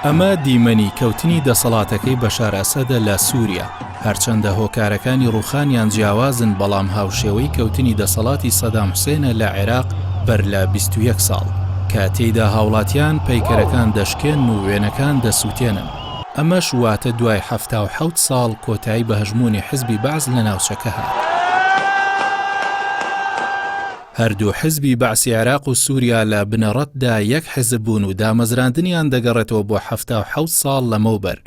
ئەمە دیمەنی کەوتنی دەسەڵاتەکەی بەشار ئەسەدە لە سووریا. هەرچەندە هۆکارەکانی ڕوخانیان جیاوازن، بەڵام هاوشێوەی کەوتنی دەسەڵاتی سەدام حوسێنە لە عێراق بەر لە 21 ساڵ، کە تێیدا هاوڵاتیان پەیکەرەکان دەشکێن و وێنەکان دەسووتێنن. ئەمەش واتە دوای 77 ساڵ کۆتایی بە هەژمونی حیزبی بەعز لە ناوچەکە هات. هەردوو حیزبی بەعسی عێراق و سووریا لە بنەڕەتدا یەک حیزب بوون و دامەزراندنیان دەگەڕێتەوە بۆ 77 ساڵ لەمەوبەر،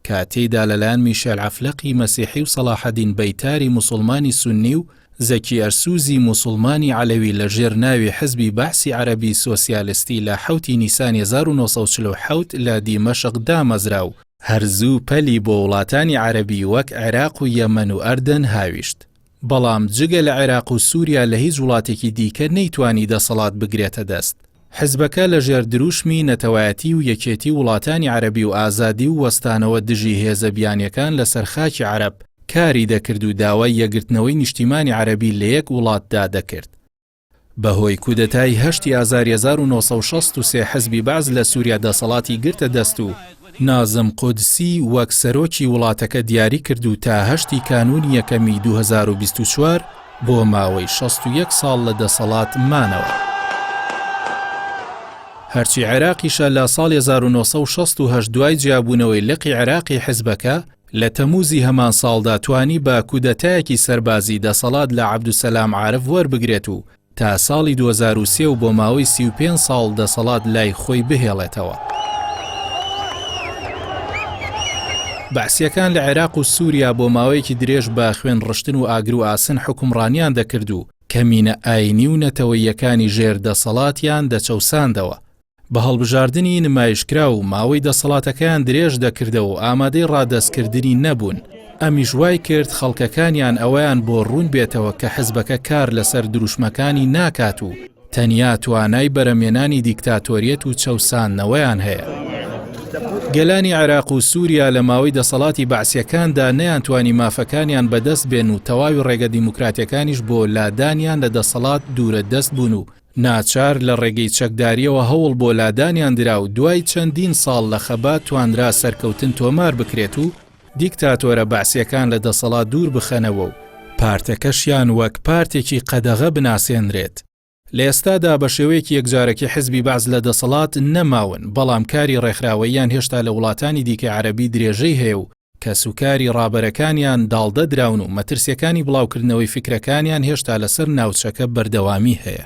کە تێیدا لەلایەن میشێل عەفلەقی مەسیحی و سەلاحەدین بەیتاری موسڵمانی سونی و زەکی ئەرسووزی موسڵمانی عەلەوی لەژێر ناوی حیزبی بەعسی عەرەبی سۆسیالیستی لە 7 نیسانی 1947 لە دیمەشق دامەزرا و هەرزوو پەلی بۆ وڵاتانی عەرەبی وەک عێراق و یەمەن و ئەردەن هاویشت. بەڵام جگە لە عێراق و سووریا لە هیچ وڵاتێکی دیکە نەیتوانی دەسەڵات بگرێتە دەست. حیزبەکە لەژێر دروشمی نەتەوایەتی و یەکێتی وڵاتانی عەرەبی و ئازادی و وەستانەوە دژی هێزە بیانیەکان لەسەر خاکی عەرەب کاری دەکرد و داوای یەکگرتنەوەی نیشتیمانی عەرەبی لە یەک وڵاتدا دەکرد. بەهۆی کودەتای 8 ئازاری 1963 حیزبی بەعز لە سووریا دەسەڵاتی گرتە دەست و نازم قودسی وەک سەرۆکی وڵاتەکە دیاری کرد و تا 8 کانونی یەکەمی 2024 بۆ ماوەی 61 ساڵ لە دەسەڵات مانەوە. هەرچی عێراقیشە لە ساڵی 1968 دوای جیابوونەوەی لقی عێراقی حیزبەکە لە تەموزی هەمان ساڵدا توانی بە کودەتایەکی سەربازی دەسەڵات لە عەبدولسەلام عارف وەربگرێت و تا ساڵی 2003 و بۆ ماوەی 35 ساڵ دەسەڵات لای خۆی بهێڵێتەوە. بەعسیەکان لە عێراق و سووریا بۆ ماوەیەکی درێژ بە خوێن ڕشتن و ئاگر و ئاسن حکومڕانیان دەکرد و کەمینە ئاینی و نەتەوەیەکانی ژێر دەسەڵاتیان دەچەوساندەوە. بە هەڵبژاردننی نمایشکرا و ماوەی دەسەڵاتەکەیان درێژ دەکردەوە و ئامادەی ڕادەستکردنی نەبوون. ئەمیش وای کرد خەڵکەکانیان ئەوەیان بۆ ڕوون بێتەوە کە حیزبەکە کار لەسەر دروشمەکانی ناکات و تەنیا توانای بەرەمێنانی دیکتاتۆریەت و چەوسانەوەیان هەیە. گەلانی عێراق و سووریا لە ماوەی دەسەڵاتی بەعسیەکاندا نەیانتوانی مافەکانیان بەدەست بێن و تەواوی ڕێگە دیموکراتیەکانیش بۆ لادانیان لە دەسەڵات دوورە دەست بوون و ناچار لە ڕێگەی چەکداریەوە هەوڵ بۆ لادانیان درا و دوای چەندین ساڵ لە خەبات توانرا سەرکەوتن تۆمار بکرێت و دیکتاتۆرە بەعسیەکان لە دەسەڵات دوور بخەنەوە و پارتەکەشیان وەک پارتێکی قەدەغە بناسێنرێت. لە ئێستادا بە شێوەیەکی یەکجارەکی حیزبی بەعز لە دەسەڵات نەماون، بەڵام کاری ڕێکخراوەیان هێشتا لە وڵاتانی دیکە عەرەبی درێژەی هەیە و کە سوکاری ڕابەرەکانیان داڵدەدراون و مەترسیەکانی بڵاوکردنەوەی فکرەکانیان هێشتا لەسەر ناوچەکە بەردەوامی هەیە.